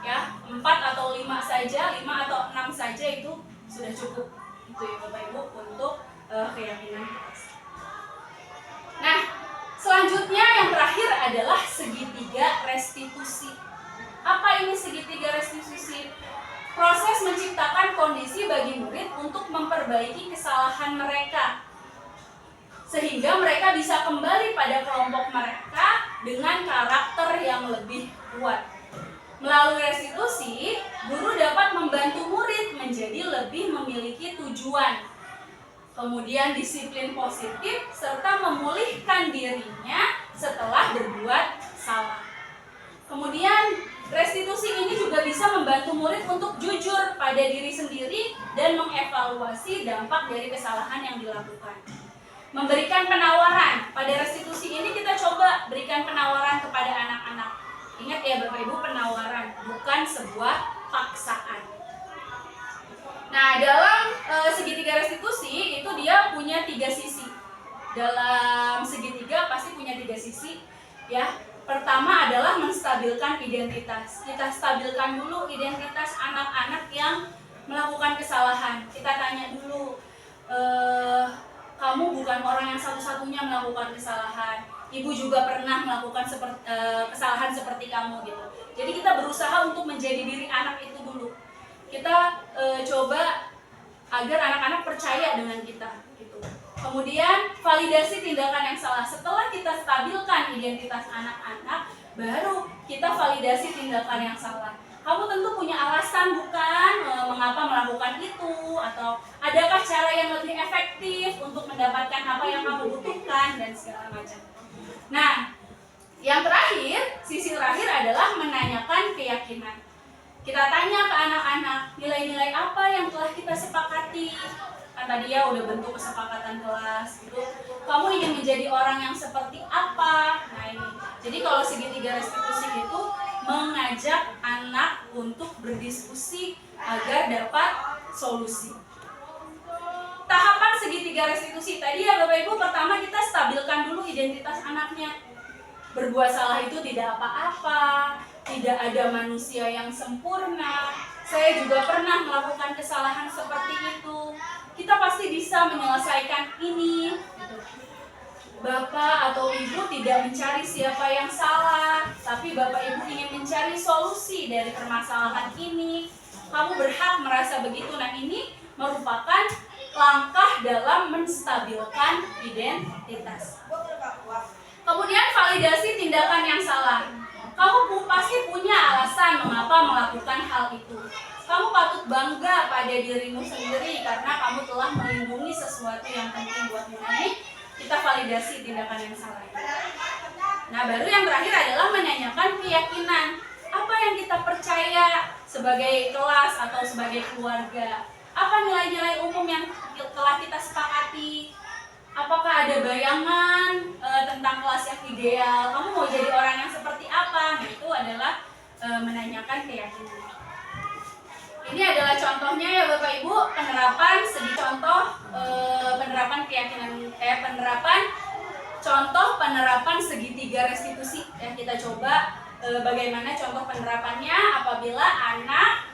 ya 4 atau 5 saja, 5 atau 6 saja itu sudah cukup. Itu ya Bapak Ibu untuk keyakinan kelas. Nah, selanjutnya yang terakhir adalah segitiga restitusi. Apa ini segitiga restitusi? Proses menciptakan kondisi bagi murid untuk memperbaiki kesalahan mereka, sehingga mereka bisa kembali pada kelompok mereka dengan karakter yang lebih kuat. Melalui restitusi, guru dapat membantu murid menjadi lebih memiliki tujuan, kemudian disiplin positif, serta memulihkan dirinya setelah berbuat salah. Kemudian restitusi ini juga bisa membantu murid untuk jujur pada diri sendiri dan mengevaluasi dampak dari kesalahan yang dilakukan. Memberikan penawaran. Pada restitusi ini kita coba berikan penawaran kepada anak-anak. Ingat ya Bapak Ibu, penawaran, bukan sebuah paksaan. Nah, dalam segitiga restitusi itu dia punya 3 sisi. Dalam segitiga pasti punya 3 sisi, ya. Pertama adalah menstabilkan identitas. Kita stabilkan dulu identitas anak-anak yang melakukan kesalahan. Kita tanya dulu, kamu bukan orang yang satu-satunya melakukan kesalahan. Ibu juga pernah melakukan kesalahan seperti kamu gitu. Jadi kita berusaha untuk menjadi diri anak itu dulu. Kita coba agar anak-anak percaya dengan kita gitu. Kemudian validasi tindakan yang salah. Setelah kita stabilkan identitas anak-anak, baru kita validasi tindakan yang salah. Kamu tentu punya alasan bukan mengapa melakukan itu, atau adakah cara yang lebih efektif untuk mendapatkan apa yang kamu butuhkan, dan segala macam. Nah, yang terakhir, sisi terakhir adalah menanyakan keyakinan. Kita tanya ke anak-anak, nilai-nilai apa yang telah kita sepakati. Kata dia udah bentuk kesepakatan kelas gitu. Kamu ingin menjadi orang yang seperti apa? Nah ini. Jadi kalau segitiga restitusi itu mengajak anak untuk berdiskusi agar dapat solusi. Tahapan segitiga restitusi tadi ya Bapak Ibu, pertama kita stabilkan dulu identitas anaknya. Berbuat salah itu tidak apa-apa, tidak ada manusia yang sempurna. Saya juga pernah melakukan kesalahan seperti itu. Kita pasti bisa menyelesaikan ini. Bapak atau Ibu tidak mencari siapa yang salah, tapi Bapak Ibu ingin mencari solusi dari permasalahan ini. Kamu berhak merasa begitu. Nah, ini merupakan langkah dalam menstabilkan identitas. Kemudian validasi tindakan yang salah. Kamu pasti punya alasan mengapa melakukan hal itu. Kamu patut bangga pada dirimu sendiri karena kamu telah melindungi sesuatu yang penting buatmu. Ini kita validasi tindakan yang salah itu. Nah, baru yang terakhir adalah menanyakan keyakinan. Apa yang kita percaya sebagai kelas atau sebagai keluarga? Apa nilai-nilai umum yang telah kita sepakati? Apakah ada bayangan tentang kelas yang ideal? Kamu mau jadi orang yang seperti apa? Nah, itu adalah menanyakan keyakinan. Ini adalah contohnya ya Bapak Ibu, penerapan segi contoh penerapan keyakinan penerapan segitiga restitusi. Ya, kita coba bagaimana contoh penerapannya apabila anak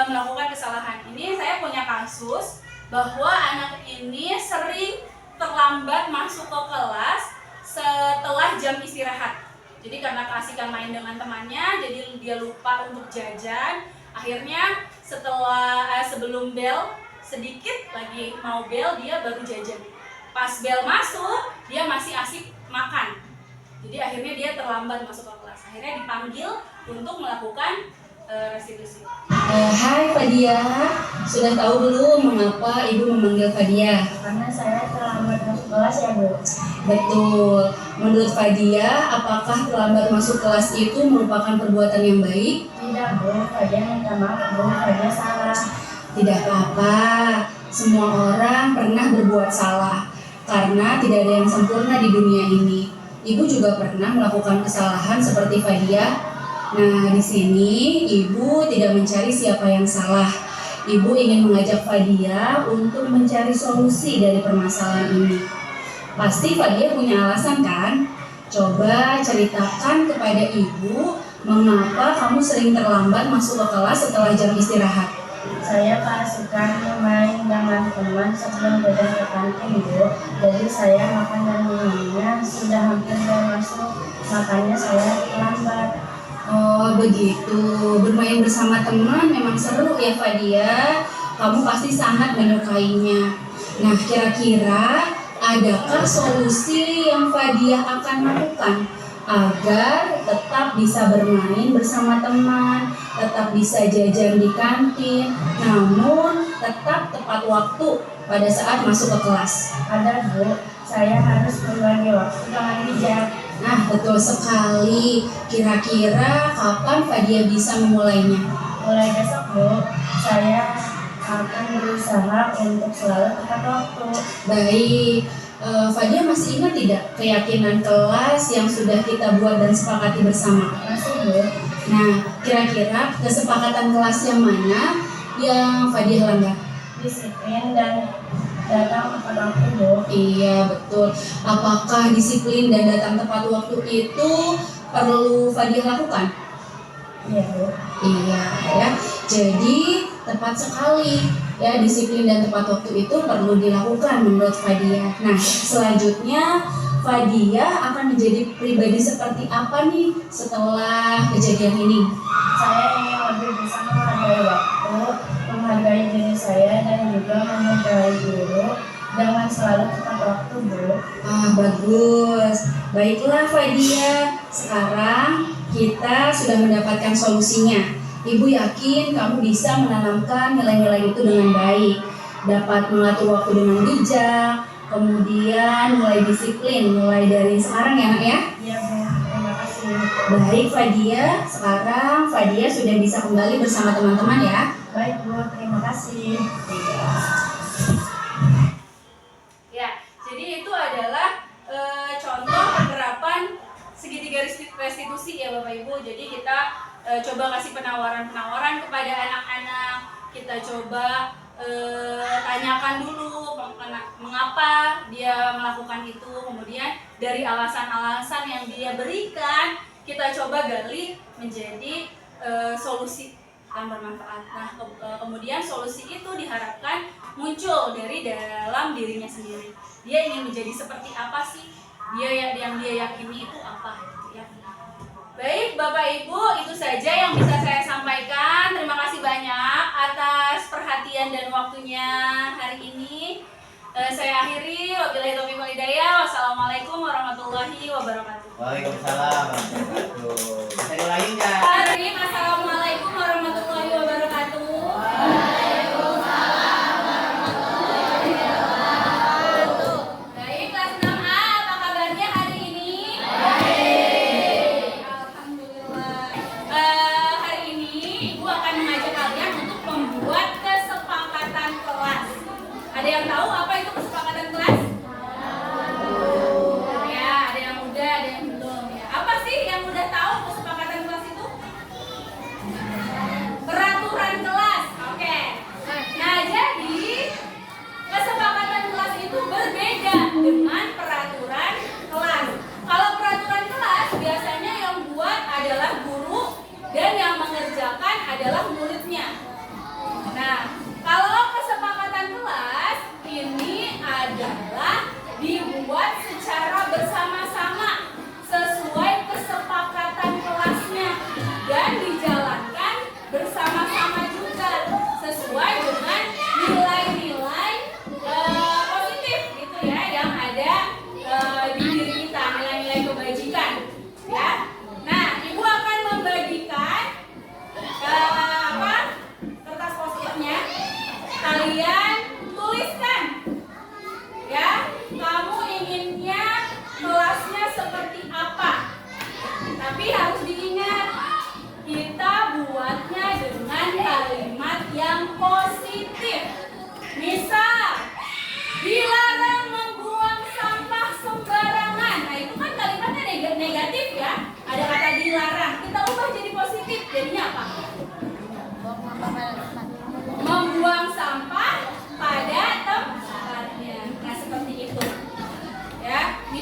melakukan kesalahan. Ini saya punya kasus bahwa anak ini sering terlambat masuk ke kelas setelah jam istirahat. Jadi karena keasikan main dengan temannya, jadi dia lupa untuk jajan. Akhirnya sebelum bel sedikit lagi mau bel, dia baru jajan. Pas bel masuk, dia masih asik makan. Jadi akhirnya dia terlambat masuk ke kelas. Akhirnya dipanggil untuk melakukan restitusi. Hai Fadia, sudah tahu belum mengapa ibu memanggil Fadia? Karena saya terlambat masuk kelas ya Bu. Betul. Menurut Fadia, apakah terlambat masuk kelas itu merupakan perbuatan yang baik? Tidak Bu, Fadia minta maaf Bu, Fadia salah. Tidak apa-apa. Semua orang pernah berbuat salah. Karena tidak ada yang sempurna di dunia ini. Ibu juga pernah melakukan kesalahan seperti Fadia. Nah, di sini ibu tidak mencari siapa yang salah. Ibu ingin mengajak Fadia untuk mencari solusi dari permasalahan ini. Pasti Fadia punya alasan kan? Coba ceritakan kepada ibu mengapa kamu sering terlambat masuk ke kelas setelah jam istirahat. Saya keasukan main dengan teman sebelum jajan ke kantin Bu. Jadi saya makan dan minumnya sudah hampir mau masuk, makanya saya terlambat. Oh begitu, bermain bersama teman memang seru ya Fadia. Kamu pasti sangat menyukainya. Nah kira-kira adakah solusi yang Fadia akan lakukan agar tetap bisa bermain bersama teman, tetap bisa jajan di kantin, namun tetap tepat waktu pada saat masuk ke kelas? Ada Bu, saya harus berbagi waktu dengan bijak. Nah betul sekali. Kira-kira kapan Fadia bisa memulainya? Mulai besok Bu, saya akan berusaha untuk selalu tepat waktu. Baik, Fadia masih ingat tidak keyakinan kelas yang sudah kita buat dan sepakati bersama? Masih Bu. Nah, kira-kira kesepakatan kelas yang mana yang Fadia langgar? Disiplin dan datang tepat waktu Bu. Iya, betul. Apakah disiplin dan datang tepat waktu itu perlu Fadia lakukan? Iya Bu. Iya, ya. Jadi tepat sekali ya, disiplin dan tepat waktu itu perlu dilakukan menurut Fadia. Nah, selanjutnya Fadia akan menjadi pribadi seperti apa nih setelah kejadian ini? Saya ingin lebih bisa menghargai waktu, menghargai diri saya, dan juga menghargai guru dengan selalu tepat waktu Bu. Ah, bagus. Baiklah Fadia, sekarang kita sudah mendapatkan solusinya. Ibu yakin kamu bisa menanamkan nilai-nilai itu dengan baik, dapat mengatur waktu dengan bijak, kemudian mulai disiplin, mulai dari sekarang ya nak ya. Iya Bu, terima kasih. Baik Fadia, sekarang Fadia sudah bisa kembali bersama teman-teman ya. Baik Bu, terima kasih. Ya, jadi itu adalah contoh penerapan segitiga restitusi ya Bapak Ibu. Jadi kita coba kasih penawaran-penawaran kepada anak-anak. Kita coba tanyakan dulu mengapa dia melakukan itu. Kemudian dari alasan-alasan yang dia berikan, kita coba gali menjadi solusi yang bermanfaat. Nah, kemudian solusi itu diharapkan muncul dari dalam dirinya sendiri. Dia ingin menjadi seperti apa sih? Dia yang dia yakini itu apa gitu ya. Baik Bapak Ibu, itu saja yang bisa saya sampaikan. Terima kasih banyak atas perhatian dan waktunya hari ini. Saya akhiri, wabillahi taufiq wal hidayah. Wassalamualaikum warahmatullahi wabarakatuh. Waalaikumsalam warahmatullahi wabarakatuh. Bisa diulangi nggak? Karim, assalamualaikum warahmatullahi wabarakatuh. Baik, kelas 6A, apa kabarnya hari ini? Baik. Alhamdulillah. Hari ini Ibu akan mengajak kalian untuk membuat kesepakatan kelas. Ada yang tahu apa itu kesepakatan kelas? Ya, ada yang udah, ada yang belum ya. Apa sih yang udah tahu kesepakatan kelas itu?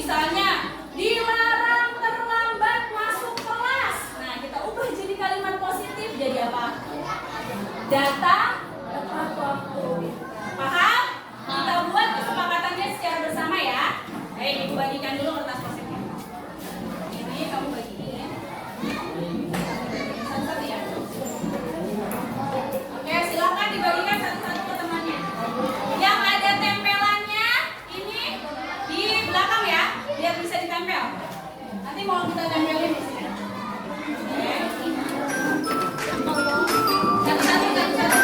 Misalnya, dilarang terlambat masuk kelas. Nah, kita ubah jadi kalimat positif. Jadi apa? Datang tepat waktu. Paham? Kita buat kesepakatannya secara bersama ya. Baik, ibu bagikan dulu kertas positif. Ini kamu bagiin. Satu-satu ya. Oke, silakan dibagikan satu-satu ke temannya. Yang ada tempelannya ini di belakang ya, biar bisa ditempel. Nanti mau kita tempelin di sini. Oke. Satu-satu, satu-satu.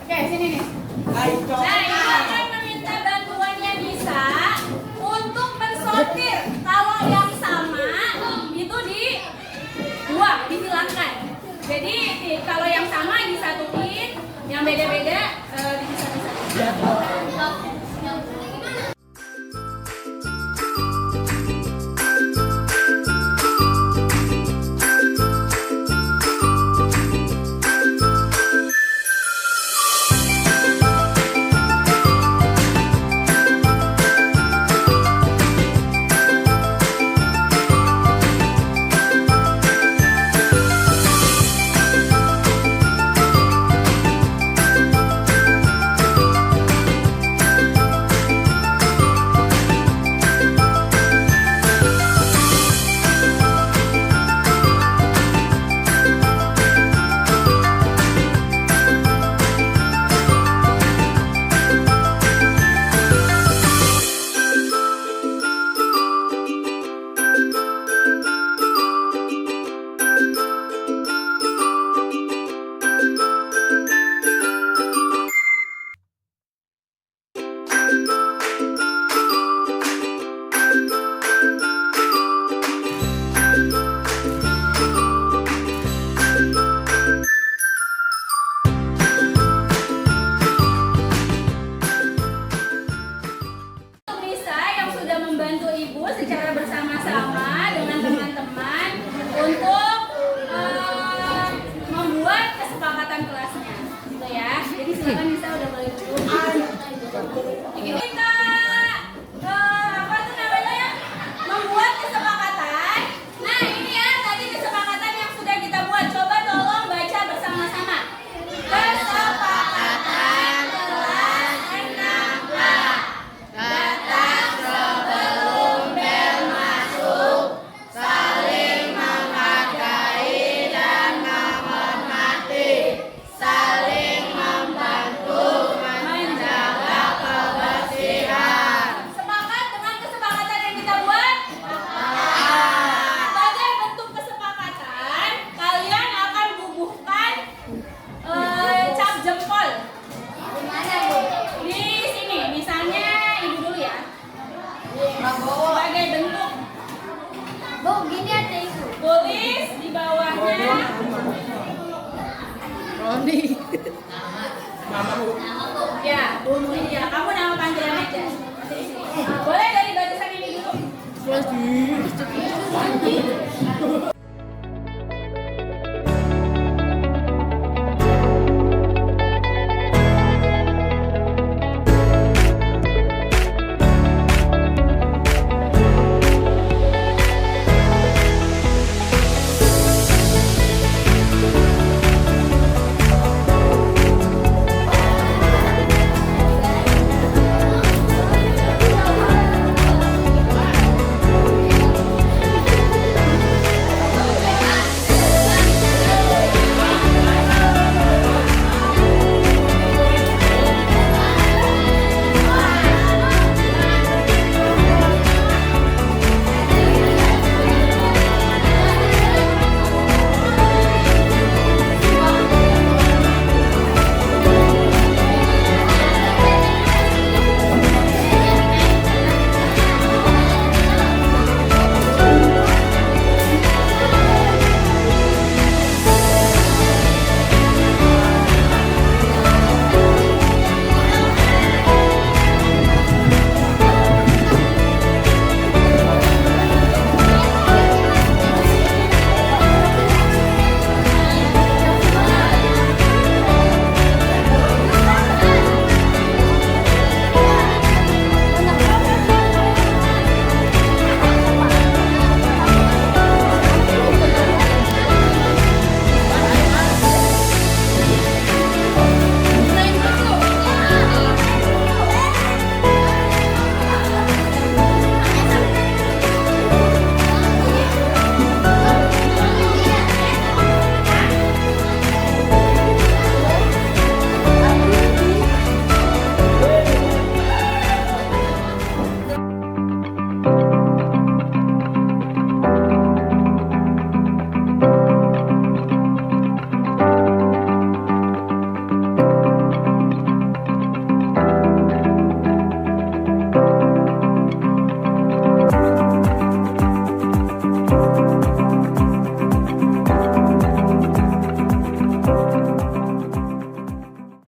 Oke, sini nih. Nah, ini akan meminta bantuannya Nisa untuk mensortir. Kalau yang sama itu di dua, dihilangkan. Jadi kalau yang sama disatuin, yang beda-beda